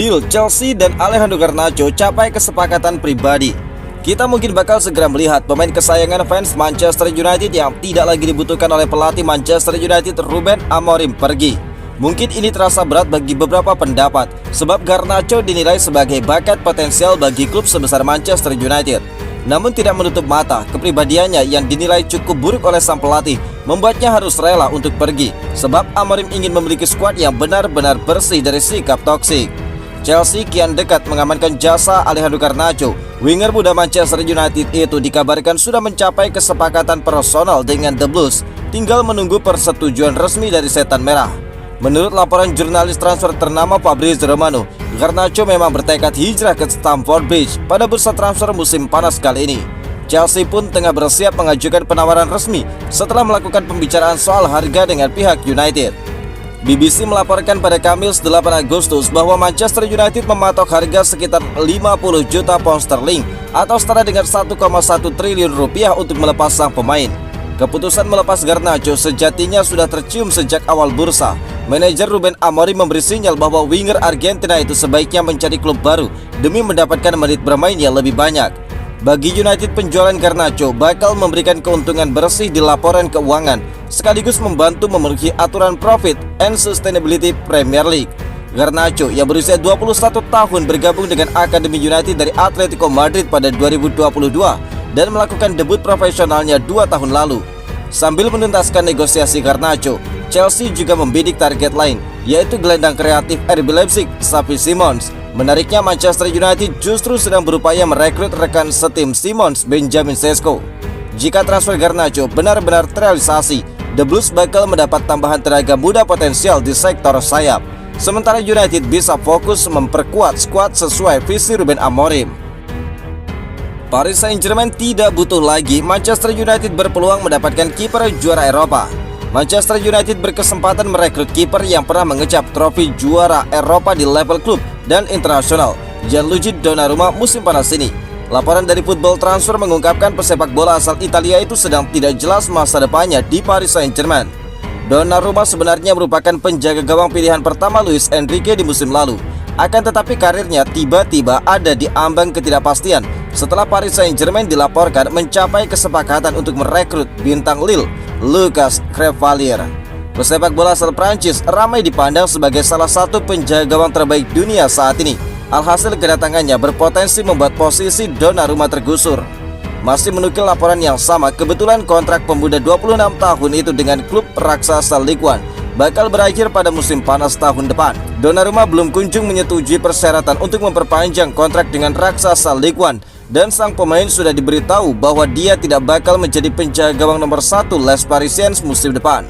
deal Chelsea dan Alejandro Garnacho capai kesepakatan pribadi. Kita mungkin bakal segera melihat pemain kesayangan fans Manchester United yang tidak lagi dibutuhkan oleh pelatih Manchester United Ruben Amorim pergi. Mungkin ini terasa berat bagi beberapa pendapat, sebab Garnacho dinilai sebagai bakat potensial bagi klub sebesar Manchester United. Namun tidak menutup mata, kepribadiannya yang dinilai cukup buruk oleh sang pelatih membuatnya harus rela untuk pergi, sebab Amorim ingin memiliki skuad yang benar-benar bersih dari sikap toksik. Chelsea kian dekat mengamankan jasa Alejandro Garnacho. Winger muda Manchester United itu dikabarkan sudah mencapai kesepakatan personal dengan The Blues, tinggal menunggu persetujuan resmi dari Setan Merah. Menurut laporan jurnalis transfer ternama Fabrizio Romano, Garnacho memang bertekad hijrah ke Stamford Bridge pada bursa transfer musim panas kali ini. Chelsea pun tengah bersiap mengajukan penawaran resmi setelah melakukan pembicaraan soal harga dengan pihak United. BBC melaporkan pada Kamis 8 Agustus bahwa Manchester United mematok harga sekitar 50 juta pound sterling atau setara dengan 1,1 triliun rupiah untuk melepas sang pemain. Keputusan melepas Garnacho sejatinya sudah tercium sejak awal bursa. Manajer Ruben Amorim memberi sinyal bahwa winger Argentina itu sebaiknya mencari klub baru demi mendapatkan menit bermain yang lebih banyak. Bagi United, penjualan Garnacho bakal memberikan keuntungan bersih di laporan keuangan, sekaligus membantu memenuhi aturan Profit and Sustainability Premier League. Garnacho yang berusia 21 tahun bergabung dengan Akademi United dari Atletico Madrid pada 2022 dan melakukan debut profesionalnya 2 tahun lalu. Sambil menuntaskan negosiasi Garnacho, Chelsea juga membidik target lain, yaitu gelandang kreatif RB Leipzig, Xavi Simons. Menariknya, Manchester United justru sedang berupaya merekrut rekan setim Simons, Benjamin Sesko. Jika transfer Garnacho benar-benar terrealisasi, The Blues bakal mendapat tambahan tenaga muda potensial di sektor sayap. Sementara United bisa fokus memperkuat skuad sesuai visi Ruben Amorim. Paris Saint-Germain tidak butuh lagi. Manchester United berpeluang mendapatkan kiper juara Eropa. Manchester United berkesempatan merekrut kiper yang pernah mengecap trofi juara Eropa di level klub dan internasional, Gianluigi Donnarumma musim panas ini. Laporan dari Football Transfer mengungkapkan pesepak bola asal Italia itu sedang tidak jelas masa depannya di Paris Saint-Germain. Donnarumma sebenarnya merupakan penjaga gawang pilihan pertama Luis Enrique di musim lalu. Akan tetapi karirnya tiba-tiba ada di ambang ketidakpastian setelah Paris Saint-Germain dilaporkan mencapai kesepakatan untuk merekrut bintang Lille, Lucas Crevalier. Pesepak bola asal Prancis ramai dipandang sebagai salah satu penjaga gawang terbaik dunia saat ini. Alhasil kedatangannya berpotensi membuat posisi Donnarumma tergusur. Masih menukil laporan yang sama, kebetulan kontrak pemuda 26 tahun itu dengan klub raksasa Ligue 1 bakal berakhir pada musim panas tahun depan. Donnarumma belum kunjung menyetujui persyaratan untuk memperpanjang kontrak dengan raksasa Ligue 1 dan sang pemain sudah diberitahu bahwa dia tidak bakal menjadi penjaga gawang nomor 1 Les Parisiens musim depan.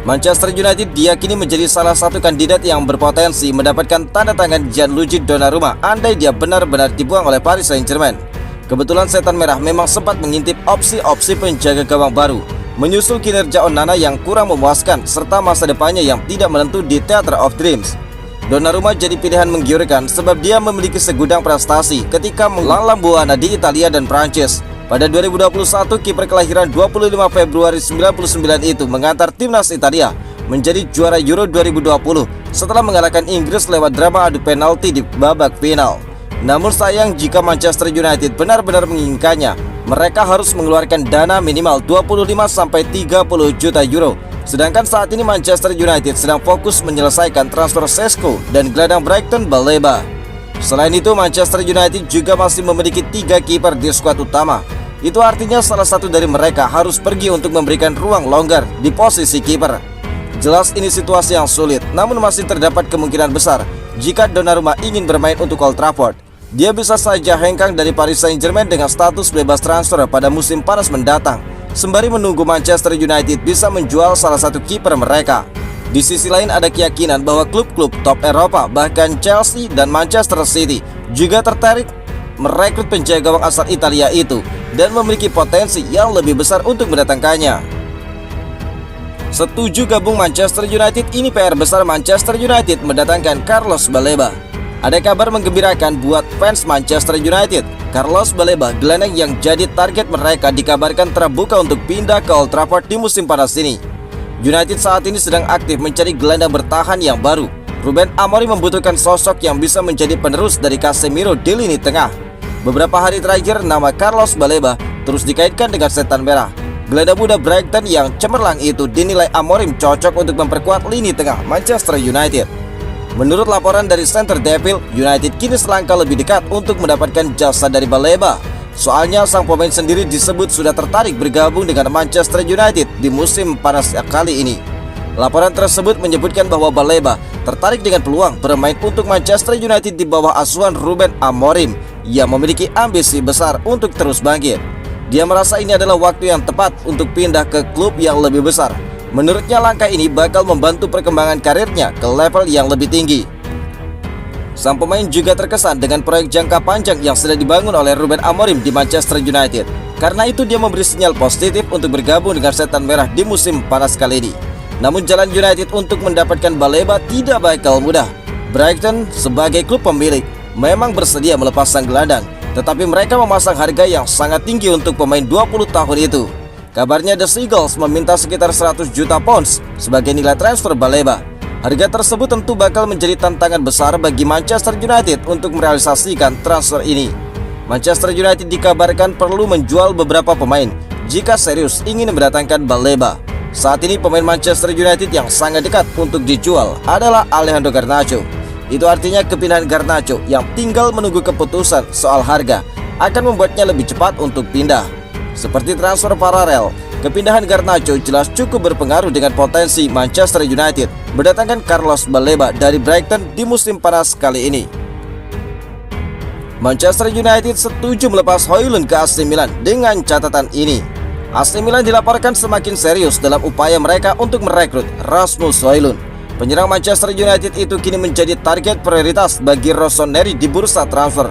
Manchester United diyakini menjadi salah satu kandidat yang berpotensi mendapatkan tanda tangan Gianluigi Donnarumma andai dia benar-benar dibuang oleh Paris Saint-Germain. Kebetulan Setan Merah memang sempat mengintip opsi-opsi penjaga gawang baru, menyusul kinerja Onana yang kurang memuaskan serta masa depannya yang tidak menentu di Theatre of Dreams. Donnarumma jadi pilihan menggiurkan sebab dia memiliki segudang prestasi ketika melanglang buana di Italia dan Prancis. Pada 2021, kiper kelahiran 25 Februari 99 itu mengantar timnas Italia menjadi juara Euro 2020 setelah mengalahkan Inggris lewat drama adu penalti di babak final. Namun sayang, jika Manchester United benar-benar menginginkannya, mereka harus mengeluarkan dana minimal 25-30 juta euro. Sedangkan saat ini Manchester United sedang fokus menyelesaikan transfer Sesko dan gelandang Brighton Baleba. Selain itu, Manchester United juga masih memiliki 3 kiper di skuad utama. Itu artinya salah satu dari mereka harus pergi untuk memberikan ruang longgar di posisi kiper. Jelas ini situasi yang sulit, namun masih terdapat kemungkinan besar jika Donnarumma ingin bermain untuk Old Trafford. Dia bisa saja hengkang dari Paris Saint-Germain dengan status bebas transfer pada musim panas mendatang, sembari menunggu Manchester United bisa menjual salah satu kiper mereka. Di sisi lain, ada keyakinan bahwa klub-klub top Eropa, bahkan Chelsea dan Manchester City juga tertarik merekrut penjaga gawang asal Italia itu dan memiliki potensi yang lebih besar untuk mendatangkannya. Setuju gabung Manchester United, ini PR besar Manchester United mendatangkan Carlos Baleba. Ada kabar menggembirakan buat fans Manchester United. Carlos Baleba, gelandang yang jadi target mereka, dikabarkan terbuka untuk pindah ke Old Trafford di musim panas ini. United saat ini sedang aktif mencari gelandang bertahan yang baru. Ruben Amorim membutuhkan sosok yang bisa menjadi penerus dari Casemiro di lini tengah. Beberapa hari terakhir, nama Carlos Baleba terus dikaitkan dengan setan merah. Gelandang muda Brighton yang cemerlang itu dinilai Amorim cocok untuk memperkuat lini tengah Manchester United. Menurut laporan dari Center Devil, United kini selangkah lebih dekat untuk mendapatkan jasa dari Baleba. Soalnya sang pemain sendiri disebut sudah tertarik bergabung dengan Manchester United di musim panas kali ini. Laporan tersebut menyebutkan bahwa Baleba tertarik dengan peluang bermain untuk Manchester United di bawah asuhan Ruben Amorim yang memiliki ambisi besar untuk terus bangkit. Dia merasa ini adalah waktu yang tepat untuk pindah ke klub yang lebih besar. Menurutnya langkah ini bakal membantu perkembangan karirnya ke level yang lebih tinggi. Sang pemain juga terkesan dengan proyek jangka panjang yang sedang dibangun oleh Ruben Amorim di Manchester United. Karena itu dia memberi sinyal positif untuk bergabung dengan setan merah di musim panas kali ini. Namun jalan United untuk mendapatkan Baleba tidak bakal mudah. Brighton sebagai klub pemilik memang bersedia melepas sang gelandang, tetapi mereka memasang harga yang sangat tinggi untuk pemain 20 tahun itu. Kabarnya The Seagulls meminta sekitar 100 juta pounds sebagai nilai transfer Baleba. Harga tersebut tentu bakal menjadi tantangan besar bagi Manchester United untuk merealisasikan transfer ini. Manchester United dikabarkan perlu menjual beberapa pemain jika serius ingin mendatangkan Baleba. Saat ini pemain Manchester United yang sangat dekat untuk dijual adalah Alejandro Garnacho. Itu artinya kepindahan Garnacho yang tinggal menunggu keputusan soal harga akan membuatnya lebih cepat untuk pindah. Seperti transfer paralel, kepindahan Garnacho jelas cukup berpengaruh dengan potensi Manchester United mendatangkan Carlos Baleba dari Brighton di musim panas kali ini. Manchester United setuju melepas Højlund ke AC Milan dengan catatan ini. AC Milan dilaporkan semakin serius dalam upaya mereka untuk merekrut Rasmus Højlund. Penyerang Manchester United itu kini menjadi target prioritas bagi Rossoneri di bursa transfer.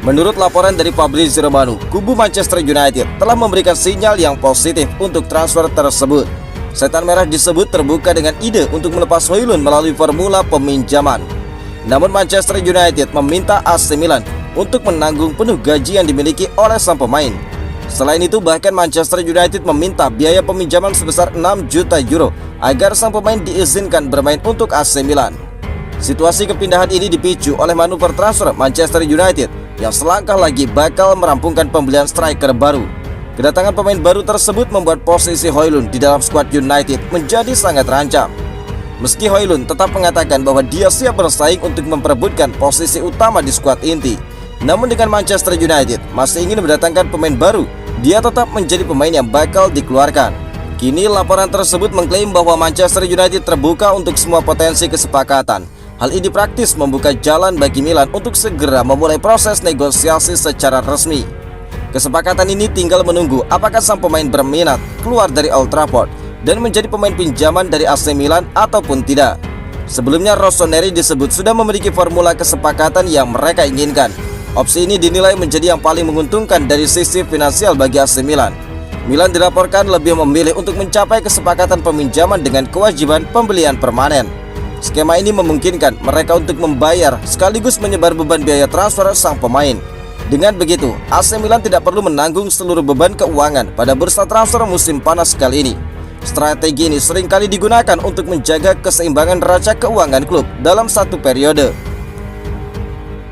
Menurut laporan dari Fabrizio Romano, kubu Manchester United telah memberikan sinyal yang positif untuk transfer tersebut. Setan merah disebut terbuka dengan ide untuk melepas Højlund melalui formula peminjaman. Namun Manchester United meminta AC Milan untuk menanggung penuh gaji yang dimiliki oleh sang pemain. Selain itu, bahkan Manchester United meminta biaya peminjaman sebesar 6 juta euro agar sang pemain diizinkan bermain untuk AC Milan. Situasi kepindahan ini dipicu oleh manuver transfer Manchester United yang selangkah lagi bakal merampungkan pembelian striker baru. Kedatangan pemain baru tersebut membuat posisi Højlund di dalam skuad United menjadi sangat terancam. Meski Højlund tetap mengatakan bahwa dia siap bersaing untuk memperebutkan posisi utama di skuad inti, namun dengan Manchester United masih ingin mendatangkan pemain baru, dia tetap menjadi pemain yang bakal dikeluarkan. Kini laporan tersebut mengklaim bahwa Manchester United terbuka untuk semua potensi kesepakatan. Hal ini praktis membuka jalan bagi Milan untuk segera memulai proses negosiasi secara resmi. Kesepakatan ini tinggal menunggu apakah sang pemain berminat keluar dari Old Trafford dan menjadi pemain pinjaman dari AC Milan ataupun tidak. Sebelumnya Rossoneri disebut sudah memiliki formula kesepakatan yang mereka inginkan. Opsi ini dinilai menjadi yang paling menguntungkan dari sisi finansial bagi AC Milan. Milan dilaporkan lebih memilih untuk mencapai kesepakatan peminjaman dengan kewajiban pembelian permanen. Skema ini memungkinkan mereka untuk membayar sekaligus menyebar beban biaya transfer sang pemain. Dengan begitu, AC Milan tidak perlu menanggung seluruh beban keuangan pada bursa transfer musim panas kali ini. Strategi ini seringkali digunakan untuk menjaga keseimbangan neraca keuangan klub dalam satu periode.